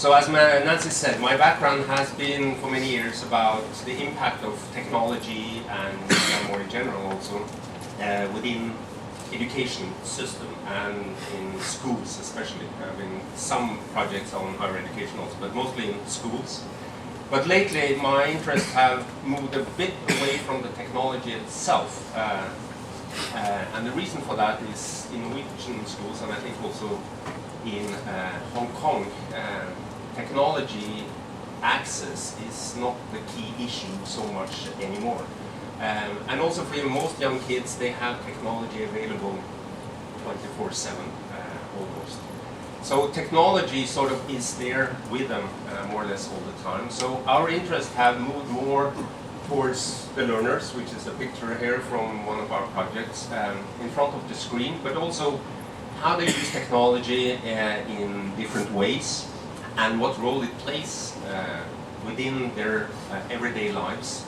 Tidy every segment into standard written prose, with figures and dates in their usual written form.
So as Nancy said, my background has been for many years about the impact of technology and more in general also within education system and in schools especially. There have been some projects on higher education also, but mostly in schools. But lately my interests have moved a bit away from the technology itself. And the reason for that is in Norwegian schools, and I think also in Hong Kong, technology access is not the key issue so much anymore. And also for most young kids, they have technology available 24/7 almost. So technology sort of is there with them more or less all the time. So our interests have moved more towards the learners, which is a picture here from one of our projects in front of the screen, but also how they use technology in different ways and what role it plays within their everyday lives.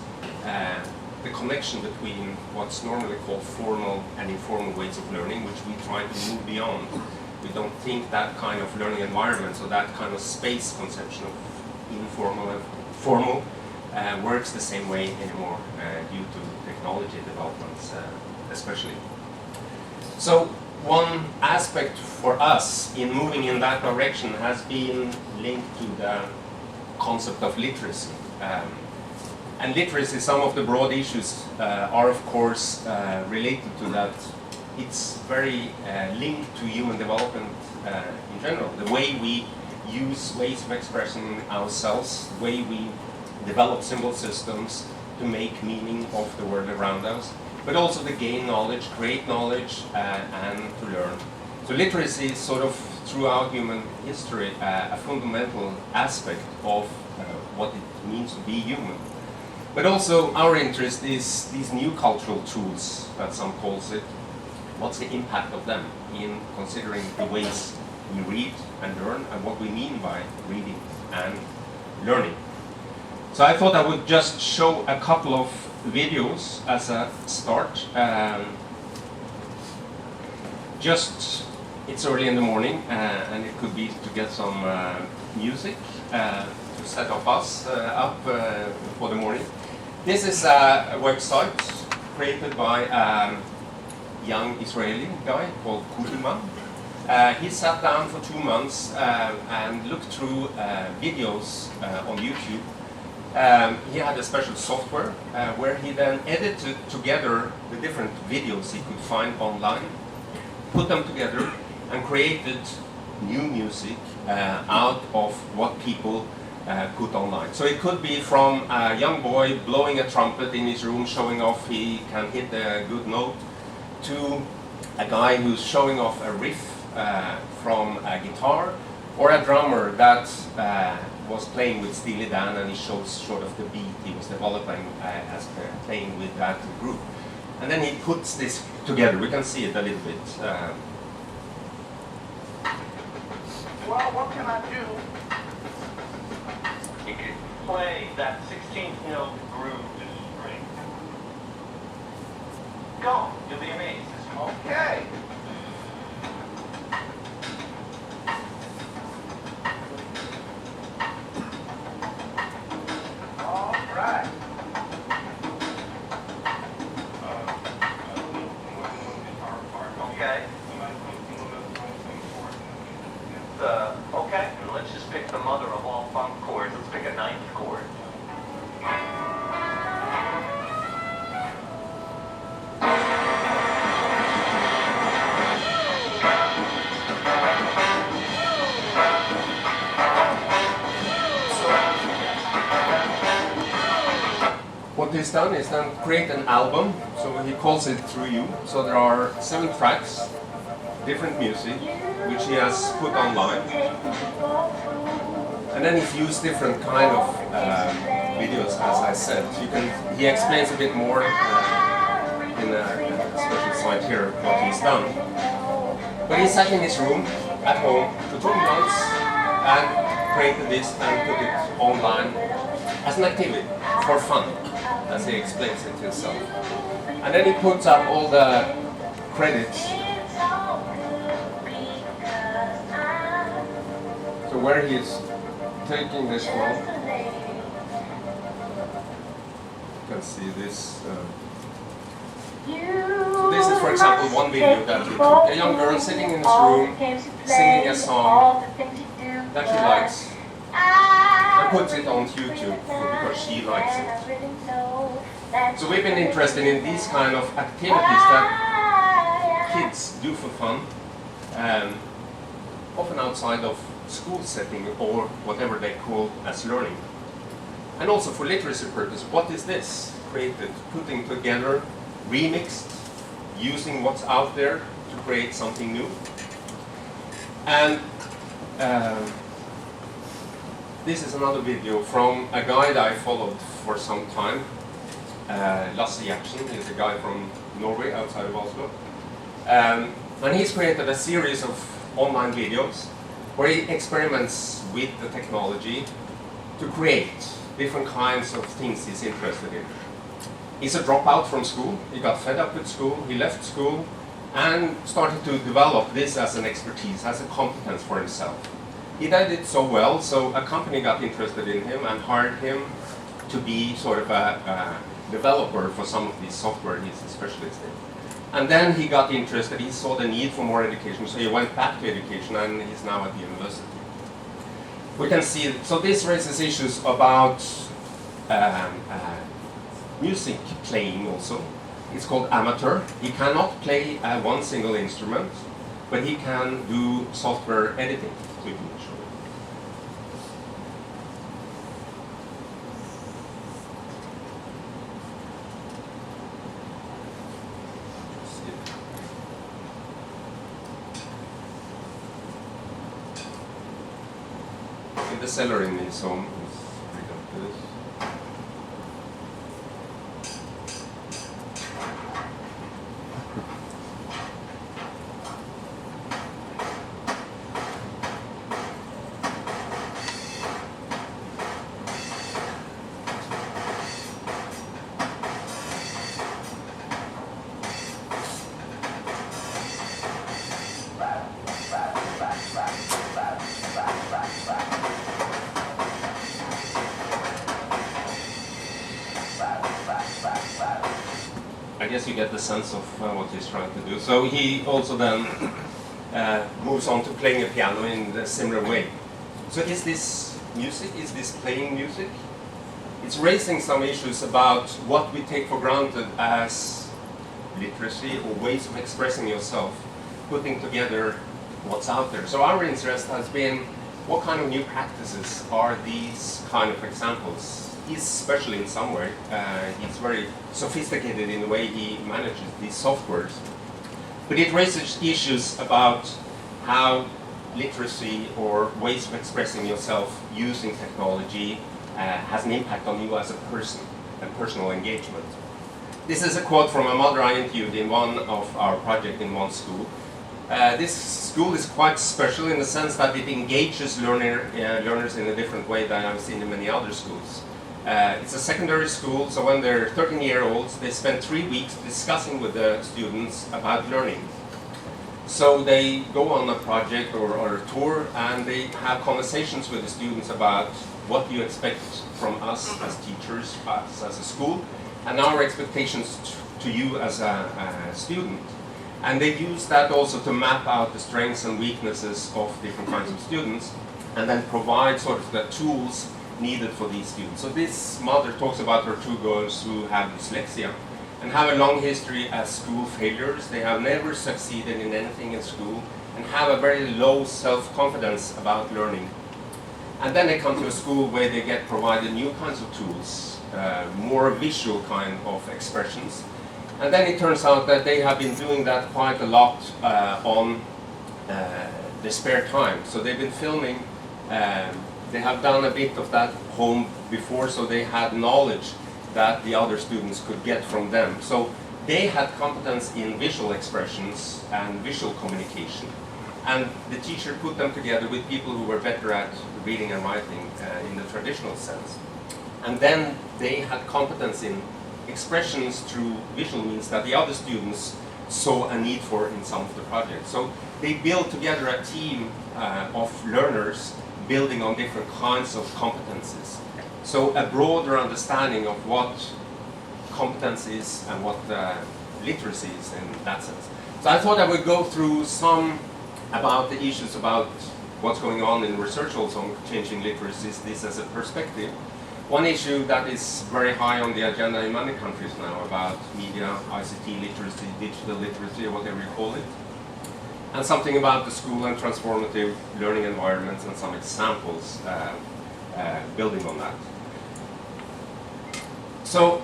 The connection between what's normally called formal and informal ways of learning, which we try to move beyond. We don't think that kind of learning environment, so that kind of space conception of informal and formal works the same way anymore due to technology developments especially. So one aspect for us in moving in that direction has been linked to the concept of literacy. And literacy, some of the broad issues are of course related to that. It's very linked to human development in general. The way we use ways of expressing ourselves, the way we develop symbol systems to make meaning of the world around us, but also to gain knowledge, create knowledge, and to learn. So literacy is sort of throughout human history a fundamental aspect of what it means to be human. But also our interest is these new cultural tools, that some calls it. What's the impact of them in considering the ways we read and learn and what we mean by reading and learning. So I thought I would just show a couple of videos as a start. It's early in the morning and it could be to get some music to set us up for the morning. This is a website created by a young Israeli guy called Kuhlman. He sat down for 2 months and looked through videos on YouTube. He had a special software where he then edited together the different videos he could find online, put them together and created new music out of what people put online. So it could be from a young boy blowing a trumpet in his room, showing off he can hit a good note, to a guy who's showing off a riff from a guitar, or a drummer that was playing with Steely Dan and he shows sort of the beat he was developing as playing with that group. And then he puts this together. We can see it a little bit. Well, what can I do? You can play that 16th note groove to string. Go, you'll be amazed. Okay. All right. Okay. Okay, and let's just pick the mother of all funk chords. Let's pick a 9th chord. What he's done is then create an album, so he calls it Through You. So there are 7 tracks, different music, which he has put online. And then he's used different kind of videos, as I said. He explains a bit more in a special slide here what he's done. But he sat in his room at home for 2 months and created this and put it online as an activity for fun, as he explains it himself. And then he puts up all the credits. So where he's taking this one. You can see this. So this is, for example, one video that he took. A young girl sitting in his room, singing a song that she likes, and puts it on YouTube because she likes it. So we've been interested in these kind of activities that kids do for fun, often outside of school setting or whatever they call as learning. And also for literacy purpose, what is this? Created, putting together, remixed, using what's out there to create something new. And this is another video from a guy that I followed for some time, Lasse Gjertsen. He's a guy from Norway, outside of Oslo. And he's created a series of online videos where he experiments with the technology to create different kinds of things he's interested in. He's a dropout from school. He got fed up with school. He left school and started to develop this as an expertise, as a competence for himself. He did it so well, so a company got interested in him and hired him to be sort of a developer for some of these software he's a specialist in. And then he got interested, he saw the need for more education, so he went back to education and he's now at the university. We can see, so this raises issues about music playing also. It's called amateur. He cannot play one single instrument, but he can do software editing. So we can show it. In the cellar in his home, we got this. I guess you get the sense of what he's trying to do. So he also then moves on to playing a piano in a similar way. So is this music? Is this playing music? It's raising some issues about what we take for granted as literacy or ways of expressing yourself, putting together what's out there. So our interest has been, what kind of new practices are these kind of examples? He's special in some way. He's very sophisticated in the way he manages these softwares. But it raises issues about how literacy or ways of expressing yourself using technology has an impact on you as a person and personal engagement. This is a quote from a mother I interviewed in one of our projects in one school. This school is quite special in the sense that it engages learners in a different way than I've seen in many other schools. It's a secondary school, so when they're 13-year-olds, they spend 3 weeks discussing with the students about learning. So they go on a project or a tour, and they have conversations with the students about what you expect from us as teachers, us as a school, and our expectations to you as a student. And they use that also to map out the strengths and weaknesses of different kinds of students, and then provide sort of the tools needed for these students. So this mother talks about her 2 girls who have dyslexia and have a long history as school failures. They have never succeeded in anything in school and have a very low self-confidence about learning. And then they come to a school where they get provided new kinds of tools, more visual kind of expressions. And then it turns out that they have been doing that quite a lot on their spare time. So they've been filming. They have done a bit of that home before, so they had knowledge that the other students could get from them. So they had competence in visual expressions and visual communication. And the teacher put them together with people who were better at reading and writing in the traditional sense. And then they had competence in expressions through visual means that the other students saw a need for in some of the projects. So they built together a team of learners building on different kinds of competencies. So a broader understanding of what competence is and what literacy is in that sense. So I thought I would go through some about the issues about what's going on in research also on changing literacies, this as a perspective. One issue that is very high on the agenda in many countries now about media, ICT literacy, digital literacy, or whatever you call it. And something about the school and transformative learning environments and some examples building on that. So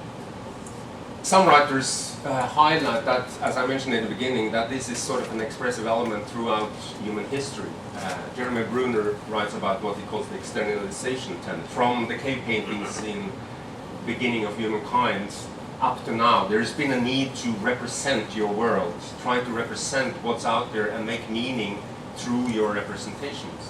some writers highlight that, as I mentioned in the beginning, that this is sort of an expressive element throughout human history. Jeremy Bruner writes about what he calls the externalization trend. From the cave paintings in the beginning of humankind up to now, there's been a need to represent your world, try to represent what's out there and make meaning through your representations.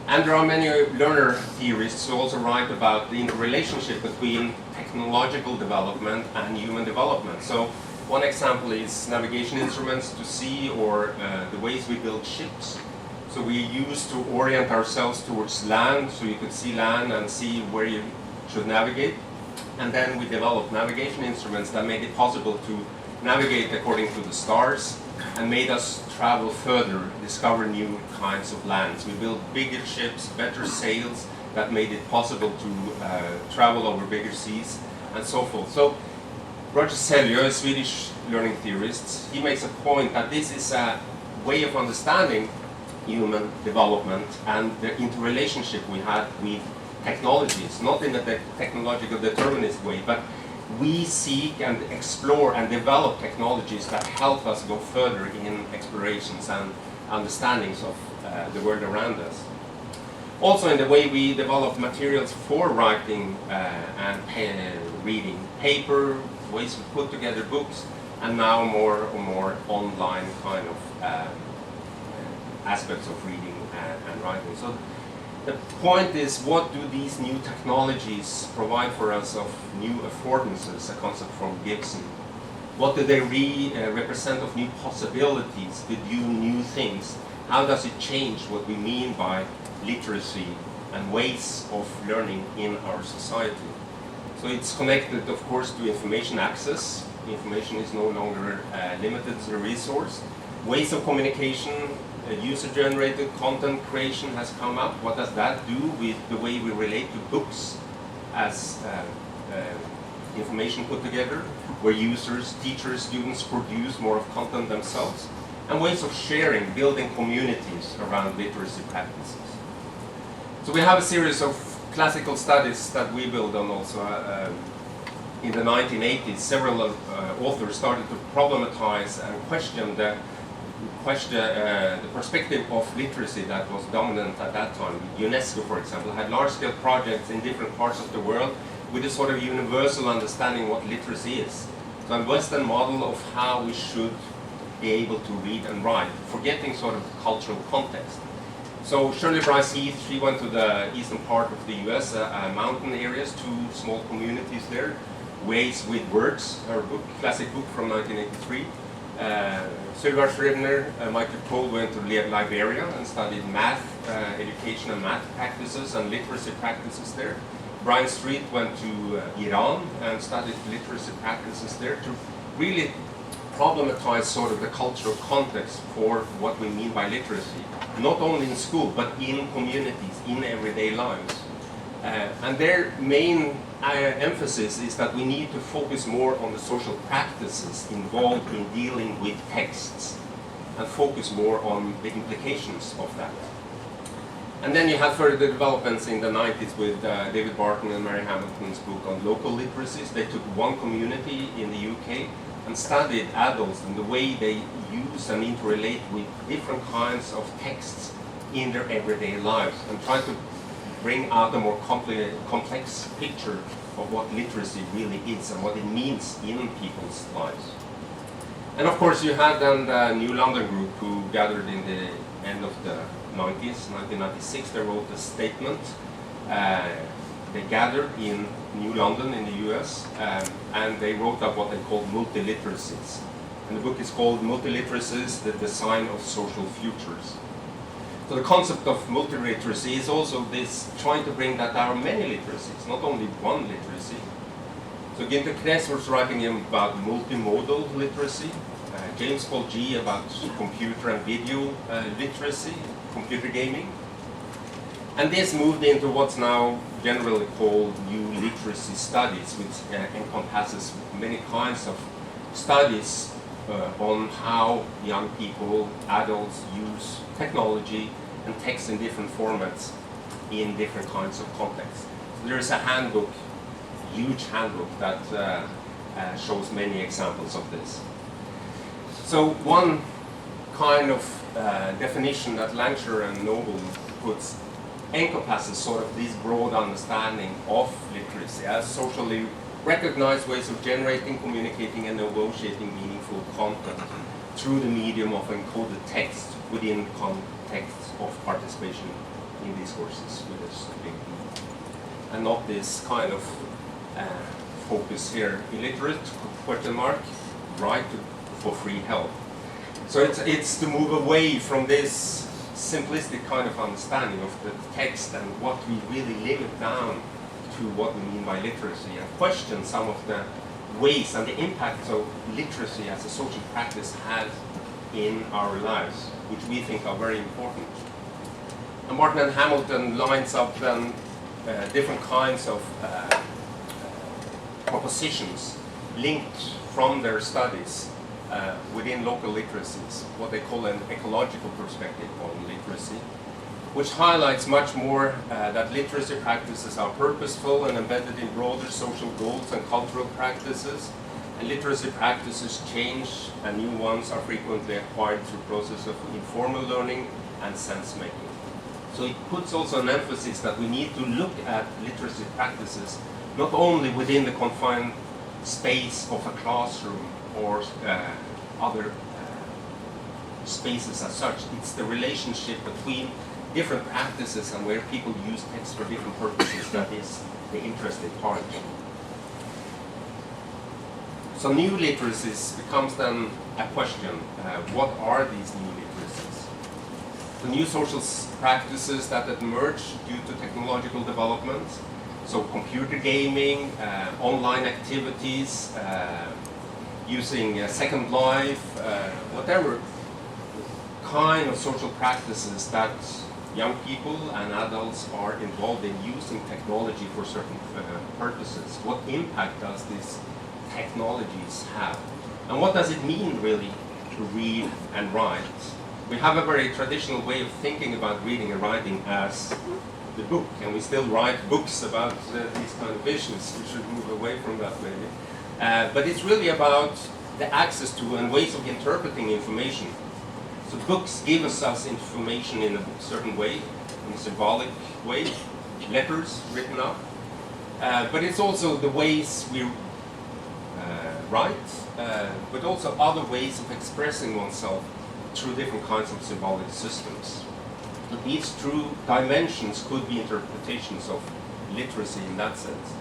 And there are many learner theorists who also write about the interrelationship between technological development and human development. So one example is navigation instruments to sea, or the ways we build ships. So we used to orient ourselves towards land, so you could see land and see where you should navigate. And then we developed navigation instruments that made it possible to navigate according to the stars and made us travel further, discover new kinds of lands. We built bigger ships, better sails that made it possible to travel over bigger seas and so forth. So Roger Selye, a Swedish learning theorist, he makes a point that this is a way of understanding human development and the interrelationship we had with technologies, not in a technological determinist way, but we seek and explore and develop technologies that help us go further in explorations and understandings of the world around us. Also in the way we develop materials for writing and reading, paper, ways to put together books, and now more and more online kind of aspects of reading and writing. So the point is, what do these new technologies provide for us of new affordances, a concept from Gibson? What do they represent of new possibilities to do new things? How does it change what we mean by literacy and ways of learning in our society? So it's connected, of course, to information access. Information is no longer limited to a resource. Ways of communication, user-generated content creation has come up. What does that do with the way we relate to books as information put together, where users, teachers, students produce more of content themselves? And ways of sharing, building communities around literacy practices. So we have a series of classical studies that we build on also. In the 1980s, several authors started to problematize and question the perspective of literacy that was dominant at that time. UNESCO, for example, had large-scale projects in different parts of the world with a sort of universal understanding of what literacy is. So a Western model of how we should be able to read and write, forgetting sort of cultural context. So Shirley Bryce Heath, she went to the eastern part of the US, mountain areas, 2 small communities there, Ways with Words, her book, classic book from 1983. Sylvia Scribner, Michael Cole went to Liberia and studied math, education and math practices and literacy practices there. Brian Street went to Iran and studied literacy practices there to really problematize sort of the cultural context for what we mean by literacy, not only in school, but in communities, in everyday lives. And their main emphasis is that we need to focus more on the social practices involved in dealing with texts and focus more on the implications of that. And then you have further developments in the 90s with David Barton and Mary Hamilton's book on local literacies. They took one community in the UK and studied adults and the way they use and interrelate with different kinds of texts in their everyday lives and tried to bring out a more complex picture of what literacy really is and what it means in people's lives. And of course you had then the New London group who gathered in the end of the 90s, 1996, they wrote a statement. They gathered in New London in the US and they wrote up what they called multiliteracies. And the book is called Multiliteracies, the Design of Social Futures. So the concept of multi-literacy is also this trying to bring that there are many literacies, not only one literacy. So Günter Kress was writing about multimodal literacy, James Paul G about computer and video literacy, computer gaming. And this moved into what's now generally called new literacy studies, which encompasses many kinds of studies on how young people, adults use technology and text in different formats in different kinds of contexts. So there is a handbook, huge handbook, that shows many examples of this. So one kind of definition that Langsher and Noble puts encompasses sort of this broad understanding of literacy as socially recognized ways of generating, communicating, and negotiating meaningful content through the medium of encoded text within contexts of participation in these courses with a big D. And not this kind of focus here, illiterate, question mark, right for free help. So it's to move away from this simplistic kind of understanding of the text and what we really limit down to what we mean by literacy, and question some of the ways and the impacts of literacy as a social practice has in our lives, which we think are very important. And Martin and Hamilton lines up then different kinds of propositions linked from their studies within local literacies, what they call an ecological perspective on literacy, which highlights much more that literacy practices are purposeful and embedded in broader social goals and cultural practices, and literacy practices change and new ones are frequently acquired through process of informal learning and sense making. So it puts also an emphasis that we need to look at literacy practices not only within the confined space of a classroom or other spaces as such. It's the relationship between different practices and where people use text for different purposes that is the interesting part. So new literacies becomes then a question. What are these new literacies? The new social practices that emerge due to technological developments, so computer gaming, online activities, using Second Life, whatever kind of social practices that young people and adults are involved in using technology for certain purposes. What impact does these technologies have? And what does it mean really to read and write? We have a very traditional way of thinking about reading and writing as the book, and we still write books about these kind of issues. We should move away from that maybe. But it's really about the access to and ways of interpreting information. So books give us information in a certain way, in a symbolic way, letters written up. But it's also the ways we write, but also other ways of expressing oneself through different kinds of symbolic systems. But these true dimensions could be interpretations of literacy in that sense.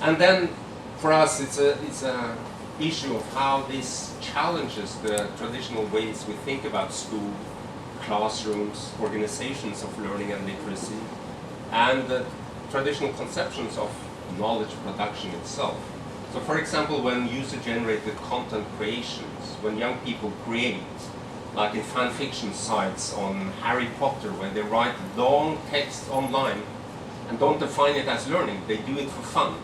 And then for us it's a issue of how this challenges the traditional ways we think about school, classrooms, organizations of learning and literacy, and the traditional conceptions of knowledge production itself. So for example, when user-generated content creations, when young people create, like in fan fiction sites on Harry Potter, when they write long text online and don't define it as learning, they do it for fun,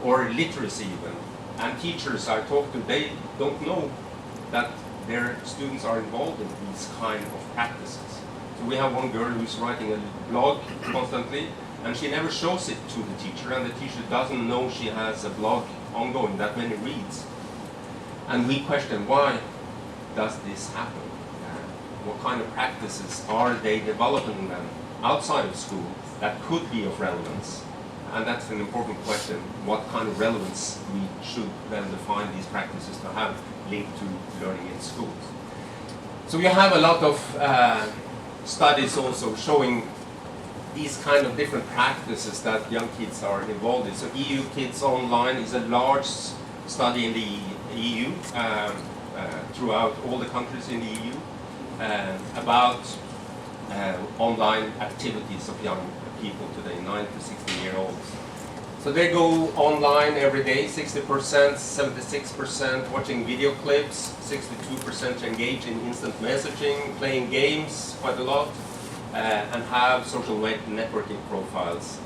or literacy even. And teachers I talk to, they don't know that their students are involved in these kind of practices. So we have one girl who's writing a blog constantly, and she never shows it to the teacher, and the teacher doesn't know she has a blog ongoing that many reads. And we question, why does this happen? What kind of practices are they developing then outside of school that could be of relevance? And that's an important question, what kind of relevance we should then define these practices to have linked to learning in schools. So we have a lot of studies also showing these kind of different practices that young kids are involved in. So EU Kids Online is a large study in the EU, throughout all the countries in the EU, about online activities of young people today, 9 to 16-year-olds. So they go online every day, 60%, 76% watching video clips, 62% engage in instant messaging, playing games quite a lot, and have social networking profiles.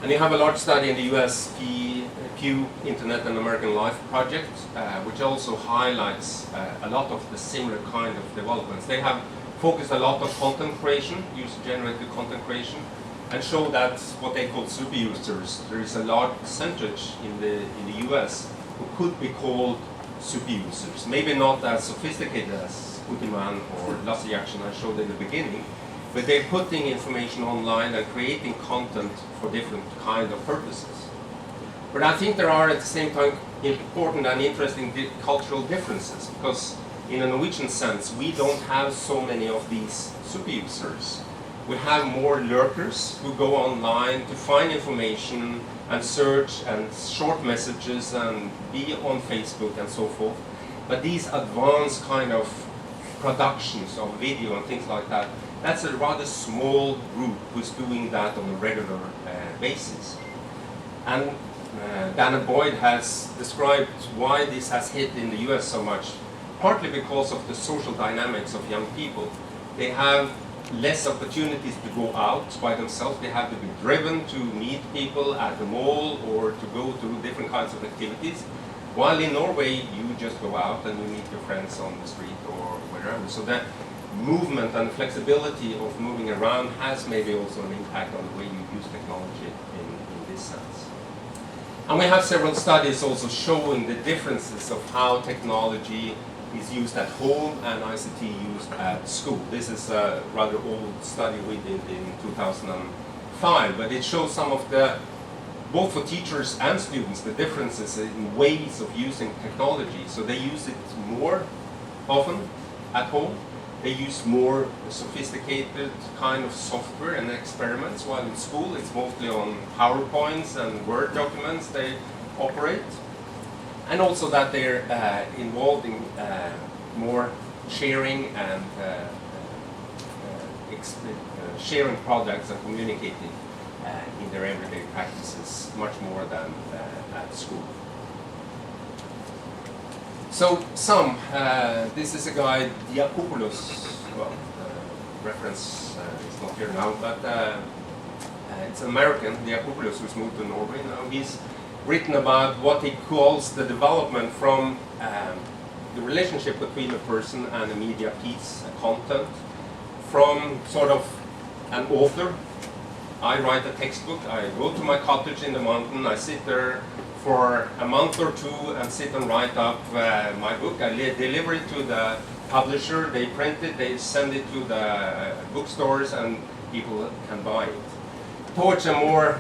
And you have a large study in the US, Pew Internet and American Life project, which also highlights a lot of the similar kind of developments. They have focused a lot on content creation, user-generated content creation, and show that what they call super users, there is a large percentage in the US who could be called super users. Maybe not as sophisticated as Putiman or Lasse Jackson I showed in the beginning, but they're putting information online and creating content for different kind of purposes. But I think there are at the same time important and interesting cultural differences, because in a Norwegian sense we don't have so many of these super users. We have more lurkers who go online to find information and search and short messages and be on Facebook and so forth. But these advanced kind of productions of video and things like that, that's a rather small group who's doing that on a regular basis. And Dana Boyd has described why this has hit in the US so much, partly because of the social dynamics of young people. They have less opportunities to go out by themselves. They have to be driven to meet people at the mall or to go to different kinds of activities. While in Norway, you just go out and you meet your friends on the street or wherever. So that movement and flexibility of moving around has maybe also an impact on the way you use technology in this sense. And we have several studies also showing the differences of how technology is used at home and ICT used at school. This is a rather old study we did in 2005, but it shows some of the, both for teachers and students, the differences in ways of using technology. So they use it more often at home. They use more sophisticated kind of software and experiments, while in school it's mostly on PowerPoints and Word documents they operate. And also that they're involved in more sharing and sharing products and communicating in their everyday practices much more than at school. So this is a guy, Diakopoulos, well, reference is not here now, but it's an American, Diakopoulos, who's moved to Norway now. He's written about what he calls the development from the relationship between a person and a media piece, a content, from sort of an author. I write a textbook, I go to my cottage in the mountain, I sit there for a month or two and sit and write up my book. I deliver it to the publisher, they print it, they send it to the bookstores and people can buy it. Towards a more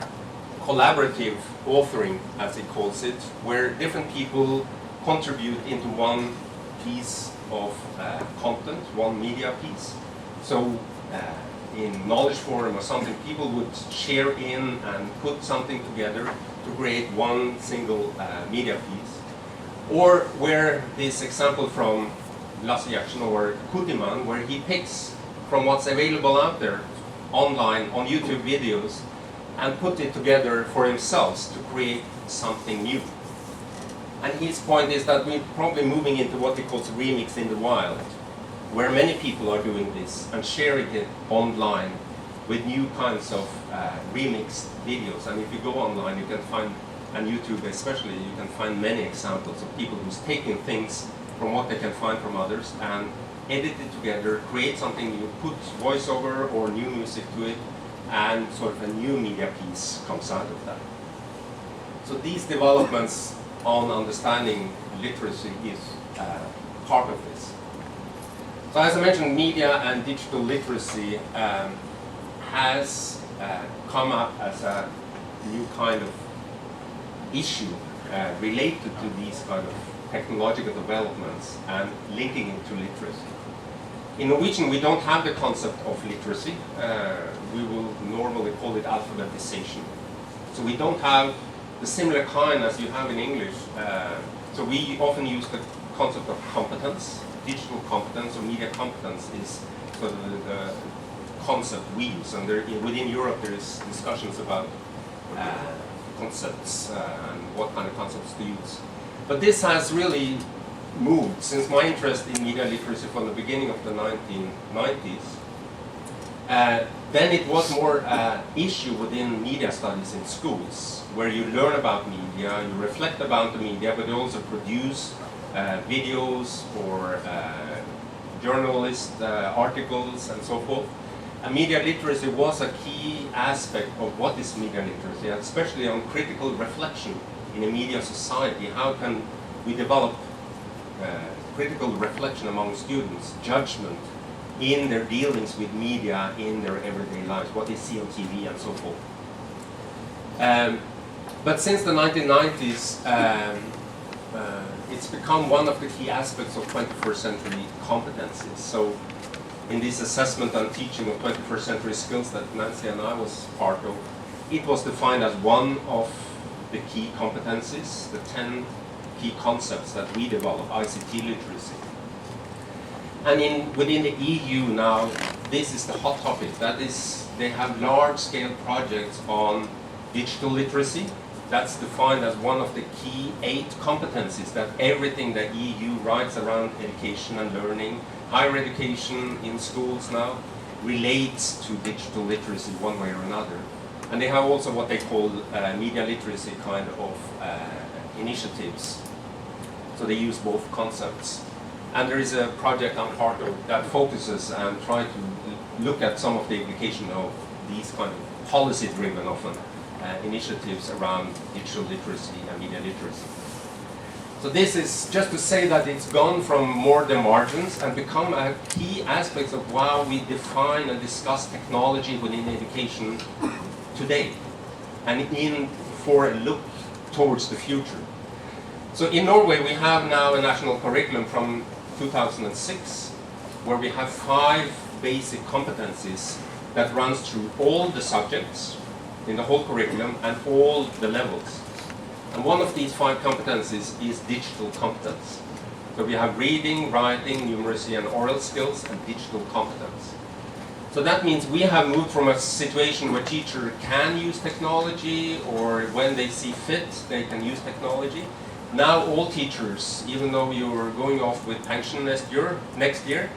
collaborative authoring, as he calls it, where different people contribute into one piece of content, one media piece. So in Knowledge Forum or something, people would share in and put something together to create one single media piece. Or where this example from Lasse Jackson or Kutiman, where he picks from what's available out there online on YouTube videos and put it together for themselves to create something new. And his point is that we're probably moving into what he calls remix in the wild, where many people are doing this and sharing it online with new kinds of remixed videos. And if you go online, you can find, and YouTube especially, you can find many examples of people who's taking things from what they can find from others and edit it together, create something new, put voiceover or new music to it, and sort of a new media piece comes out of that. So these developments on understanding literacy is part of this. So as I mentioned, media and digital literacy has come up as a new kind of issue related to these kind of technological developments and linking it to literacy. In Norwegian, we don't have the concept of literacy. We will normally call it alphabetization. So we don't have the similar kind as you have in English. So we often use the concept of competence. digital competence or media competence is sort of the concept we use. And within Europe there is discussions about concepts and what kind of concepts to use. But this has really moved since my interest in media literacy from the beginning of the 1990s. Then it was more an issue within media studies in schools, where you learn about media, you reflect about the media, but you also produce videos or journalist articles and so forth. And media literacy was a key aspect of what is media literacy, especially on critical reflection in a media society. How can we develop critical reflection among students, judgment in their dealings with media in their everyday lives, what they see on TV and so forth. But since the 1990s, it's become one of the key aspects of 21st century competencies. So in this assessment and teaching of 21st century skills that Nancy and I was part of, it was defined as one of the key competencies, the 10 key concepts that we develop, ICT literacy. And within the EU now, this is the hot topic. That is, they have large-scale projects on digital literacy. That's defined as one of the key 8 competencies that everything that EU writes around education and learning, higher education in schools now, relates to digital literacy one way or another. And they have also what they call media literacy kind of initiatives. So they use both concepts. And there is a project I'm part of that focuses and try to look at some of the implication of these kind of policy-driven often initiatives around digital literacy and media literacy. So this is just to say that it's gone from more the margins and become a key aspect of how we define and discuss technology within education today, and for a look towards the future. So in Norway we have now a national curriculum from 2006 where we have 5 basic competencies that runs through all the subjects in the whole curriculum and all the levels. And one of these 5 competencies is digital competence. So we have reading, writing, numeracy and oral skills and digital competence. So that means we have moved from a situation where teachers can use technology, or when they see fit they can use technology. Now all teachers, even though you're going off with pension next year,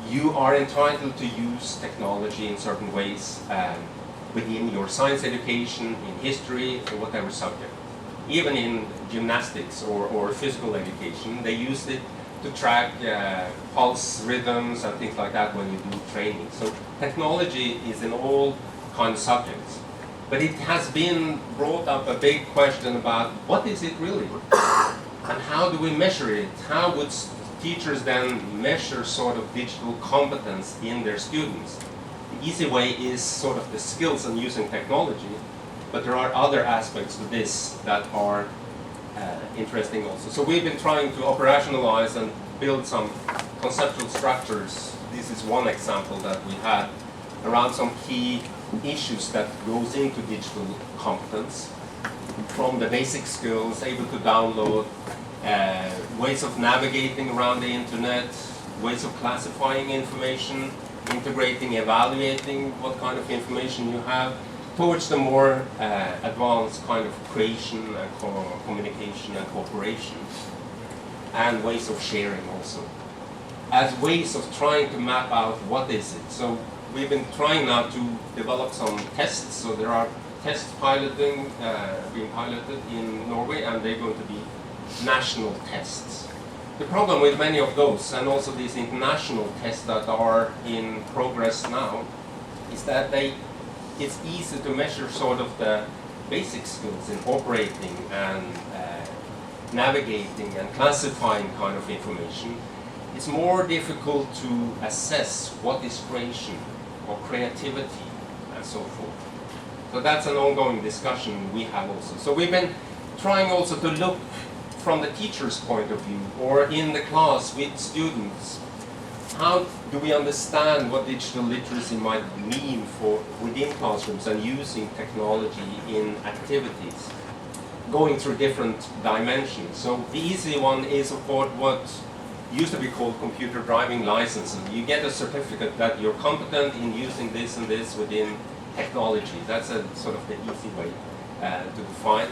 you are entitled to use technology in certain ways within your science education, in history, or whatever subject. Even in gymnastics or physical education, they use it to track pulse rhythms and things like that when you do training. So technology is in all kinds of subjects. But it has been brought up a big question about what is it really? And how do we measure it? How would teachers then measure sort of digital competence in their students? The easy way is sort of the skills in using technology, but there are other aspects to this that are interesting also. So we've been trying to operationalize and build some conceptual structures. This is one example that we had around some key issues that goes into digital competence, from the basic skills, able to download, ways of navigating around the internet, ways of classifying information, integrating, evaluating what kind of information you have, towards the more advanced kind of creation and communication and cooperation, and ways of sharing also, as ways of trying to map out what is it. So we've been trying now to develop some tests. So there are tests being piloted in Norway, and they're going to be national tests. The problem with many of those, and also these international tests that are in progress now, is that it's easy to measure sort of the basic skills in operating and navigating and classifying kind of information. It's more difficult to assess what is creation or creativity and so forth. So that's an ongoing discussion we have also. So we've been trying also to look from the teacher's point of view, or in the class with students. How do we understand what digital literacy might mean for within classrooms and using technology in activities, going through different dimensions? So the easy one is, of course, what used to be called computer driving license. And you get a certificate that you're competent in using this and this within technology. That's a sort of the easy way to define.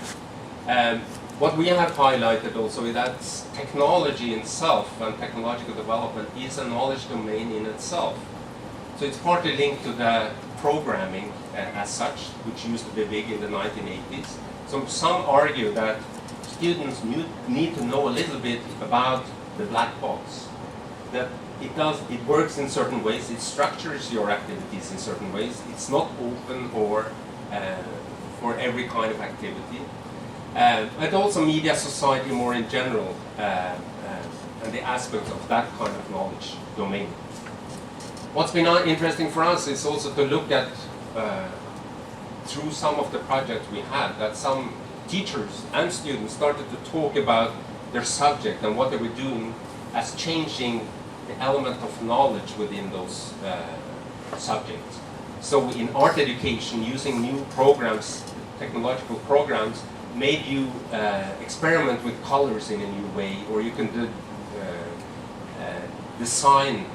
What we have highlighted also is that technology itself and technological development is a knowledge domain in itself. So it's partly linked to the programming as such, which used to be big in the 1980s. So some argue that students need to know a little bit about the black box. That it works in certain ways, it structures your activities in certain ways. It's not open or for every kind of activity. But also media society more in general, and the aspects of that kind of knowledge domain. What's been interesting for us is also to look at, through some of the projects we had, that some teachers and students started to talk about their subject and what they were doing as changing the element of knowledge within those subjects. So in art education, using new programs, technological programs, made you experiment with colors in a new way, or you can design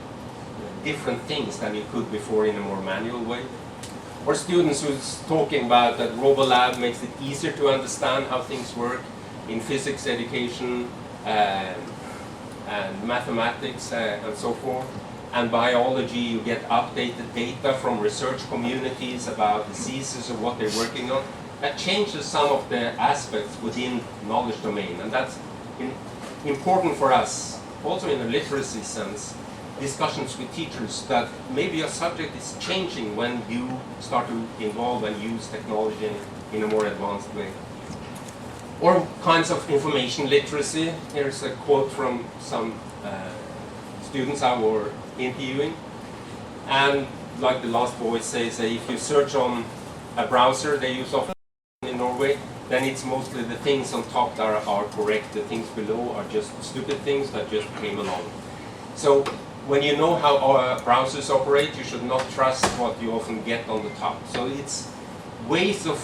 different things than you could before in a more manual way. Or students who's talking about that RoboLab makes it easier to understand how things work in physics education and mathematics and so forth. And biology, you get updated data from research communities about diseases or what they're working on. That changes some of the aspects within knowledge domain, and that's important for us, also in a literacy sense, discussions with teachers that maybe your subject is changing when you start to involve and use technology in a more advanced way. Or kinds of information literacy. Here's a quote from some students I were interviewing, and like the last voice says, if you search on a browser they use often in Norway, then it's mostly the things on top that are correct. The things below are just stupid things that just came along. So when you know how our browsers operate, you should not trust what you often get on the top. So it's ways of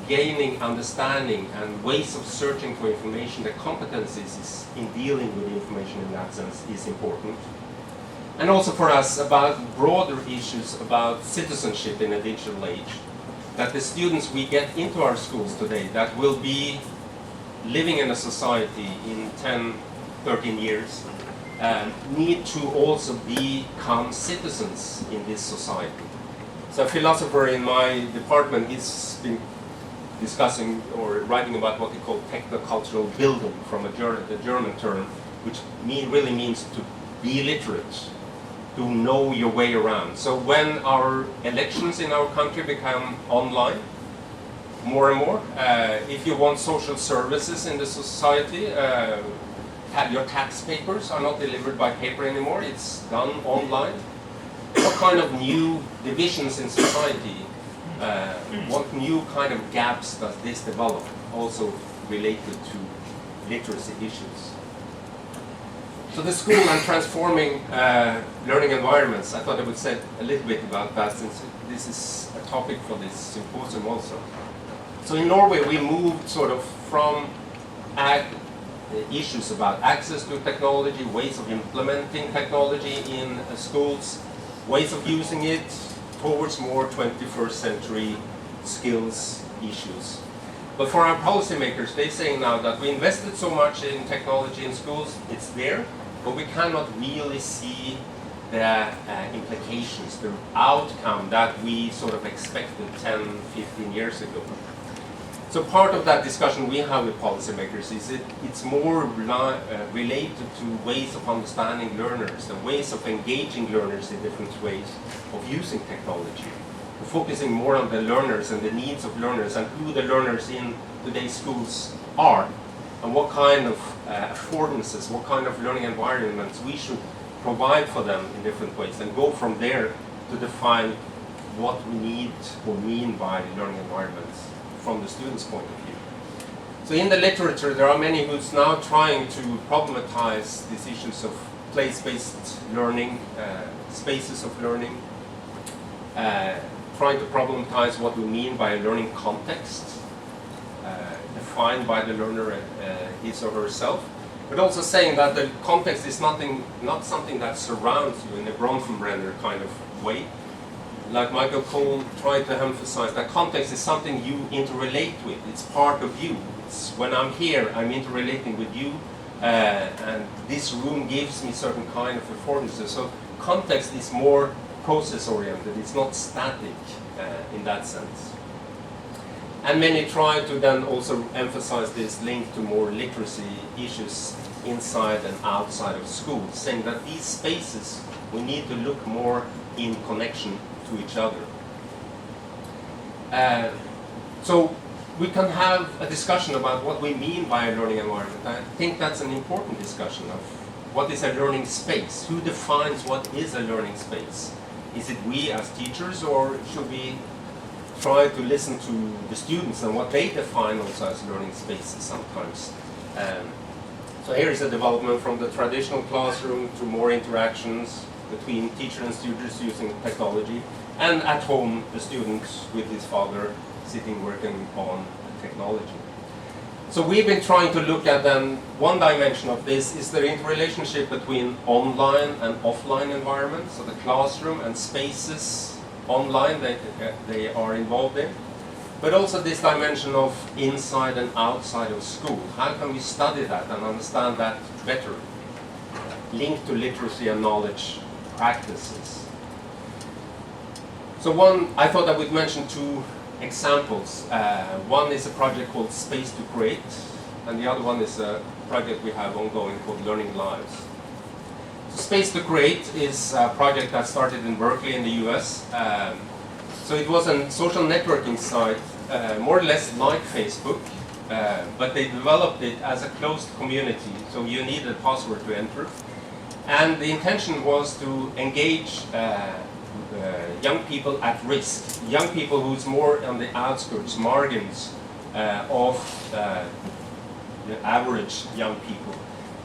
gaining understanding and ways of searching for information, the competencies in dealing with information in that sense is important. And also for us about broader issues about citizenship in a digital age. That the students we get into our schools today that will be living in a society in 10, 13 years need to also become citizens in this society. So a philosopher in my department, he's been discussing or writing about what he called technocultural bildung, from the German term, which really means to be literate, to know your way around. So when our elections in our country become online, more and more, if you want social services in the society, your tax papers are not delivered by paper anymore, it's done online. What kind of new divisions in society, what new kind of gaps does this develop, also related to literacy issues? So the school and transforming learning environments, I thought I would say a little bit about that, since this is a topic for this symposium also. So in Norway we moved sort of from issues about access to technology, ways of implementing technology in schools, ways of using it, towards more 21st century skills issues. But for our policymakers, they're saying now that we invested so much in technology in schools, it's there, but we cannot really see the implications, the outcome that we sort of expected 10, 15 years ago. So part of that discussion we have with policymakers is it's more related to ways of understanding learners, the ways of engaging learners in different ways of using technology, focusing more on the learners and the needs of learners and who the learners in today's schools are, and what kind of affordances, what kind of learning environments we should provide for them in different ways, and go from there to define what we need or mean by learning environments from the student's point of view. So in the literature, there are many who's now trying to problematize these issues of place-based learning, spaces of learning, trying to problematize what we mean by a learning context, defined by the learner his or herself, but also saying that the context is not something that surrounds you in a Bronfenbrenner kind of way. Like Michael Cole tried to emphasize, that context is something you interrelate with. It's part of you. It's when I'm here, I'm interrelating with you, and this room gives me certain kind of affordances. So context is more process-oriented. It's not static in that sense. And many try to then also emphasize this link to more literacy issues inside and outside of school, saying that these spaces, we need to look more in connection to each other. So we can have a discussion about what we mean by a learning environment. I think that's an important discussion of what is a learning space. Who defines what is a learning space? Is it we as teachers, or should we try to listen to the students and what they define also as learning spaces sometimes? So here is a development from the traditional classroom to more interactions between teacher and students using technology, and at home the student with his father sitting working on technology. So we've been trying to look at then one dimension of this is the interrelationship between online and offline environments, so the classroom and spaces online that they are involved in, but also this dimension of inside and outside of school. How can we study that and understand that better, linked to literacy and knowledge practices? So I thought I would mention two examples. One is a project called Space to Create, and the other one is a project we have ongoing called Learning Lives. So Space to Create is a project that started in Berkeley in the US. So it was a social networking site, more or less like Facebook, but they developed it as a closed community, so you needed a password to enter. And the intention was to engage young people at risk, young people who's more on the outskirts, margins of the average young people.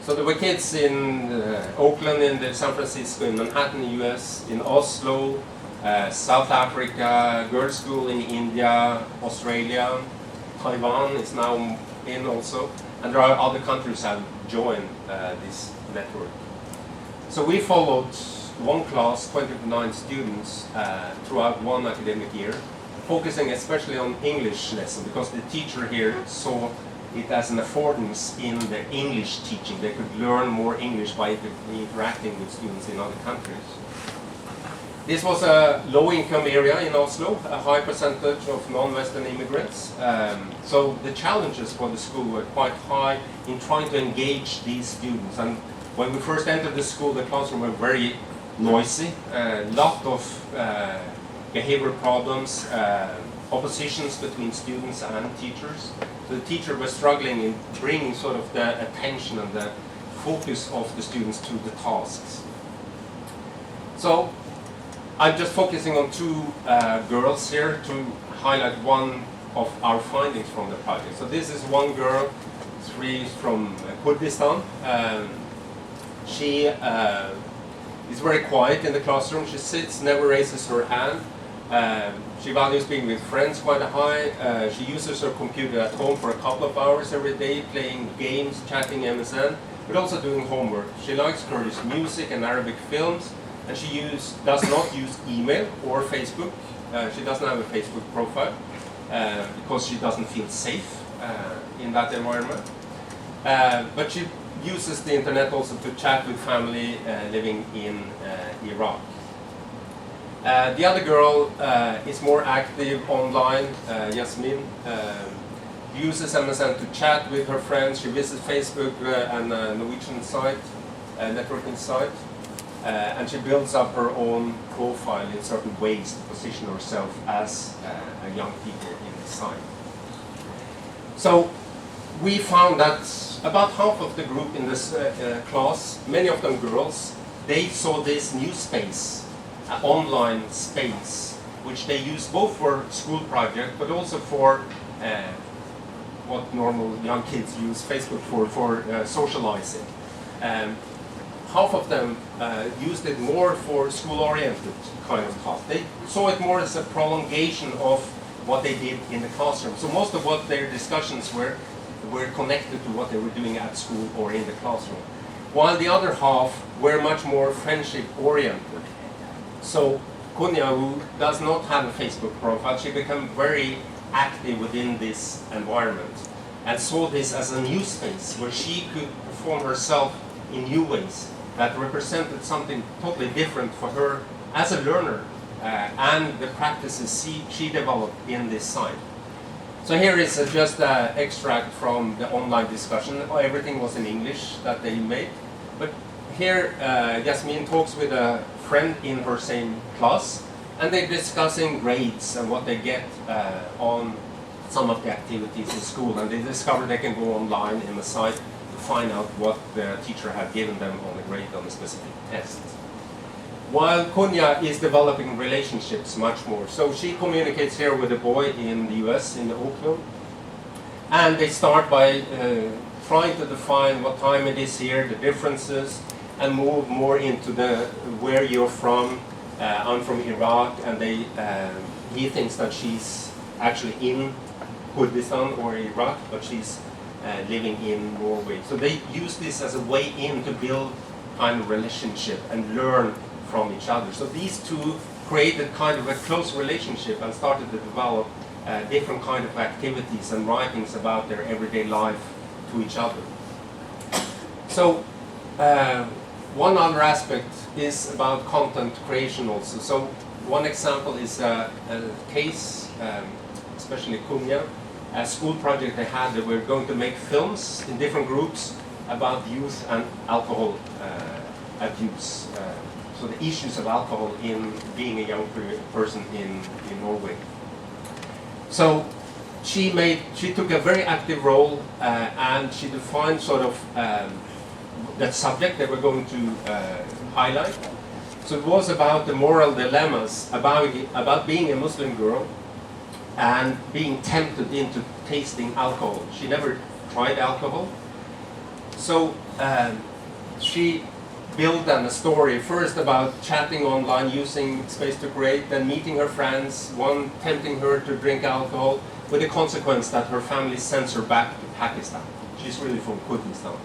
So there were kids in Oakland, in San Francisco, in Manhattan, US, in Oslo, South Africa, girls' school in India, Australia, Taiwan is now in also, and there are other countries that have joined this network. So we followed one class, 29 students, throughout one academic year, focusing especially on English lesson, because the teacher here saw it as an affordance in the English teaching. They could learn more English by interacting with students in other countries. This was a low-income area in Oslo, a high percentage of non-Western immigrants. So the challenges for the school were quite high in trying to engage these students. And when we first entered the school, the classroom were very noisy, a lot of behavioral problems, oppositions between students and teachers. So the teacher was struggling in bringing sort of the attention and the focus of the students to the tasks. So I'm just focusing on two girls here to highlight one of our findings from the project. So this is one girl, she's from Kurdistan. She is very quiet in the classroom. She sits, never raises her hand. She values being with friends quite high. She uses her computer at home for a couple of hours every day, playing games, chatting MSN, but also doing homework. She likes Kurdish music and Arabic films, and she does not use email or Facebook. She doesn't have a Facebook profile because she doesn't feel safe in that environment. But she uses the internet also to chat with family living in Iraq. The other girl is more active online, Yasmin. Uses MSN to chat with her friends. She visits Facebook and a Norwegian site, networking site. And she builds up her own profile in certain ways to position herself as a young people in the site. So we found that about half of the group in this class, many of them girls, they saw this new space, an online space, which they use both for school project, but also for what normal young kids use Facebook for socializing. Half of them used it more for school-oriented kind of tasks. They saw it more as a prolongation of what they did in the classroom. So most of what their discussions were were connected to what they were doing at school or in the classroom, while the other half were much more friendship-oriented. So Konya, who does not have a Facebook profile, she became very active within this environment and saw this as a new space where she could perform herself in new ways that represented something totally different for her as a learner and the practices she developed in this site. So here is just an extract from the online discussion. Everything was in English that they made. But here Yasmin talks with a friend in her same class, and they're discussing grades and what they get on some of the activities in school. And they discover they can go online in the site to find out what the teacher had given them on the grade on a specific test. While Konya is developing relationships much more. So she communicates here with a boy in the US, in Oslo. And they start by trying to define what time it is here, the differences, and move more into the where you're from. I'm from Iraq, and he thinks that she's actually in Kurdistan or Iraq, but she's living in Norway. So they use this as a way in to build kind of relationship and learn from each other. So these two created kind of a close relationship and started to develop different kind of activities and writings about their everyday life to each other. So one other aspect is about content creation also. So one example is a case, especially Konya, a school project they had. They were going to make films in different groups about youth and alcohol abuse. So the issues of alcohol in being a young person in Norway. So she took a very active role and she defined sort of that subject they were going to highlight. So it was about the moral dilemmas about being a Muslim girl and being tempted into tasting alcohol. She never tried alcohol. So she built a story first about chatting online using Space to Create, then meeting her friends, one tempting her to drink alcohol, with the consequence that her family sends her back to Pakistan. She's really from Kurdistan.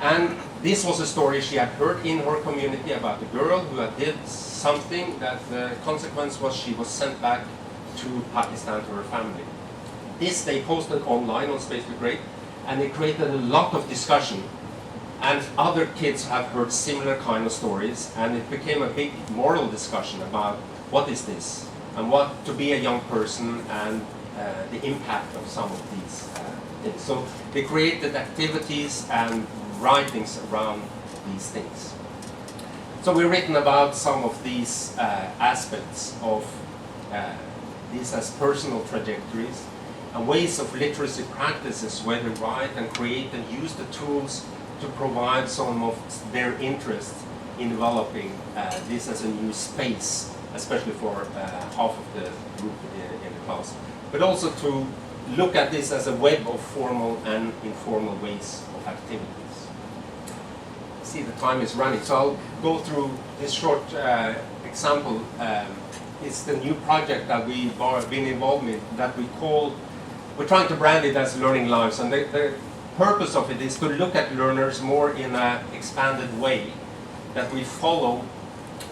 And this was a story she had heard in her community about a girl who had did something that the consequence was she was sent back to Pakistan to her family. This they posted online on Space to Create, and it created a lot of discussion. And other kids have heard similar kind of stories, and it became a big moral discussion about what is this, and what to be a young person, and the impact of some of these things. So they created activities and writings around these things. So we've written about some of these aspects of these as personal trajectories and ways of literacy practices where they write and create and use the tools to provide some of their interest in developing this as a new space, especially for half of the group in the class, but also to look at this as a web of formal and informal ways of activities. See, the time is running, so I'll go through this short example. It's the new project that we've been involved in that we're trying to brand it as Learning Lives, and the purpose of it is to look at learners more in an expanded way, that we follow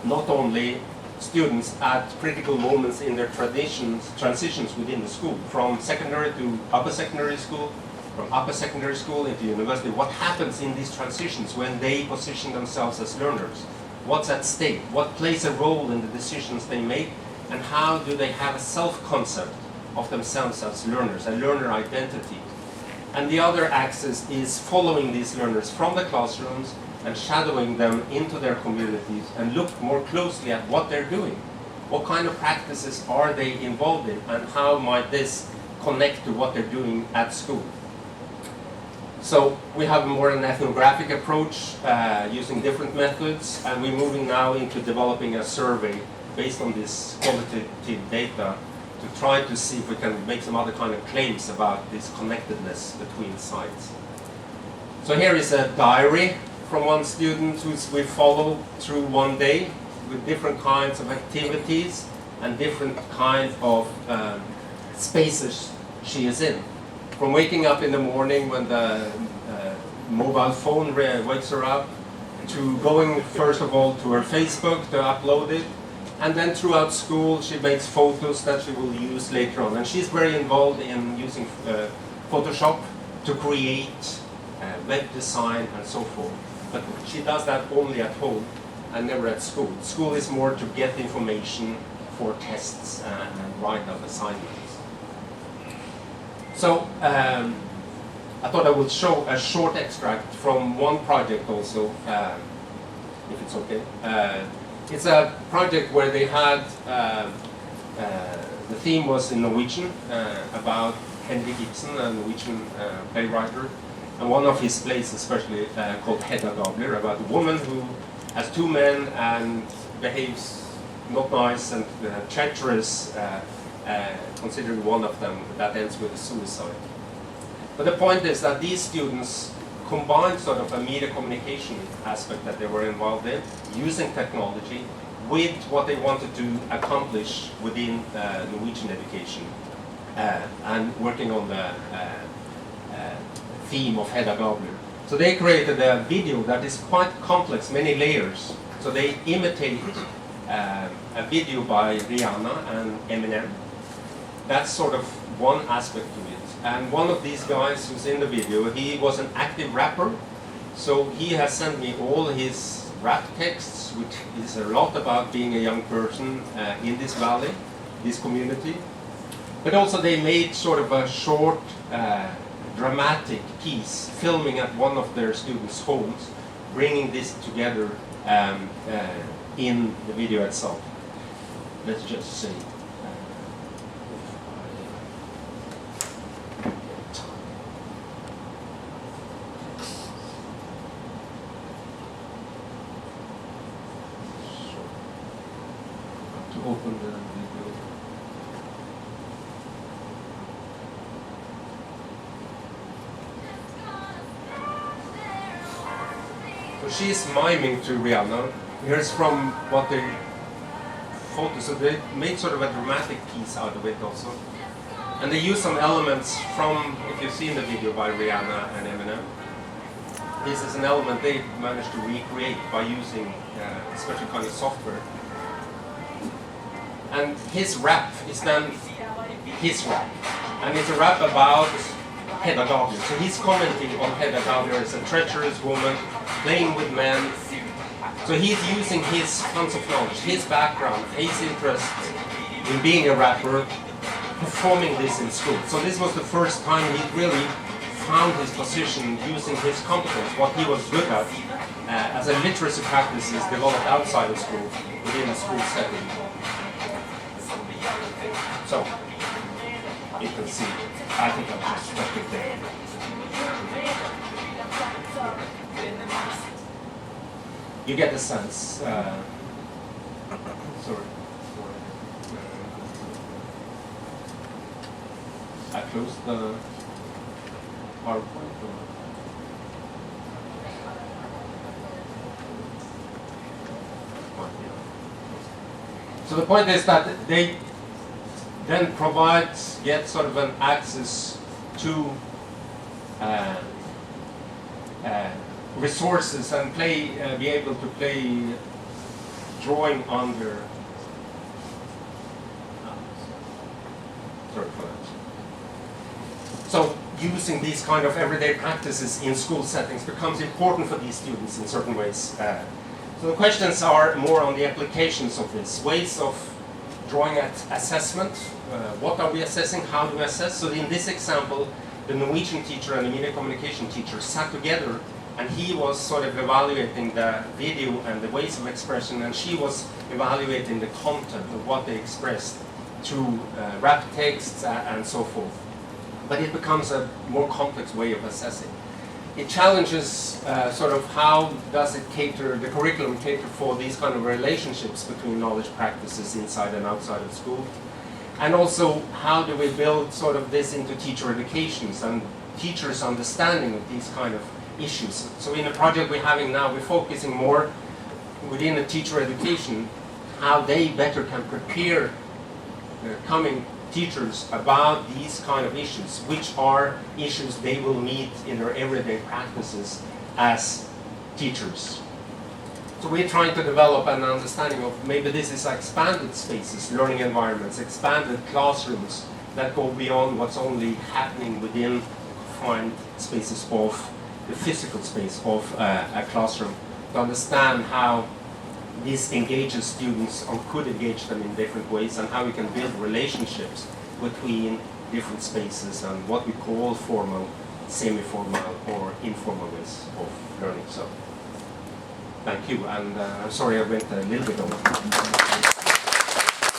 not only students at critical moments in their transitions within the school, from secondary to upper secondary school, from upper secondary school into university. What happens in these transitions when they position themselves as learners? What's at stake? What plays a role in the decisions they make? And how do they have a self-concept of themselves as learners, a learner identity? And the other axis is following these learners from the classrooms and shadowing them into their communities and look more closely at what they're doing. What kind of practices are they involved in, and how might this connect to what they're doing at school? So we have more an ethnographic approach using different methods, and we're moving now into developing a survey based on this qualitative data to try to see if we can make some other kind of claims about this connectedness between sites. So here is a diary from one student who we follow through one day with different kinds of activities and different kinds of spaces she is in. from waking up in the morning when the mobile phone wakes her up, to going first of all to her Facebook to upload it, and then throughout school she makes photos that she will use later on. And she's very involved in using Photoshop to create web design and so forth. But she does that only at home and never at school. School is more to get information for tests and write up assignments. So I thought I would show a short extract from one project also, if it's okay. It's a project where they had, the theme was in Norwegian, about Henrik Ibsen, a Norwegian playwright, and one of his plays especially called Hedda Gabler, about a woman who has two men and behaves not nice and treacherous, considering one of them that ends with a suicide. But the point is that these students combined sort of a media communication aspect that they were involved in, using technology, with what they wanted to accomplish within Norwegian education, and working on the theme of Hedda Gabler. So they created a video that is quite complex, many layers. So they imitate a video by Rihanna and Eminem. That's sort of one aspect to it. And one of these guys who's in the video, he was an active rapper. So he has sent me all his rap texts, which is a lot about being a young person in this valley, this community. But also they made sort of a short, dramatic piece, filming at one of their students' homes, bringing this together in the video itself. Let's just see. To open the video. So she's miming to Rihanna. Here's from what they photos. So they made sort of a dramatic piece out of it also. And they used some elements from, if you've seen the video by Rihanna and Eminem, this is an element they managed to recreate by using a special kind of software. And his rap is then his rap. And it's a rap about Hedda Gabler. So he's commenting on Hedda Gabler as a treacherous woman, playing with men. So he's using his tons of knowledge, his background, his interest in being a rapper, performing this in school. So this was the first time he really found his position using his competence, what he was good at, as a literacy practice is developed outside of school, within a school setting. So, you can see, I think I'll just stop it there. You get the sense. Sorry. I closed the PowerPoint. So the point is that they then get sort of an access to resources and be able to play drawing on their. Sorry for that. So using these kind of everyday practices in school settings becomes important for these students in certain ways. So the questions are more on the applications of this, ways of drawing at assessment. What are we assessing? How do we assess? So in this example, the Norwegian teacher and the media communication teacher sat together, and he was sort of evaluating the video and the ways of expression, and she was evaluating the content of what they expressed through rap texts and so forth. But it becomes a more complex way of assessing. It challenges sort of how does it cater, the curriculum cater for these kind of relationships between knowledge practices inside and outside of school. And also, how do we build sort of this into teacher educations and teachers' understanding of these kind of issues. So in the project we're having now, we're focusing more within the teacher education, how they better can prepare coming teachers about these kind of issues, which are issues they will meet in their everyday practices as teachers. So we're trying to develop an understanding of maybe this is expanded spaces, learning environments, expanded classrooms that go beyond what's only happening within confined spaces of the physical space of a classroom, to understand how this engages students or could engage them in different ways, and how we can build relationships between different spaces and what we call formal, semi-formal, or informal ways of learning. So, thank you, and I'm sorry I went a little bit over.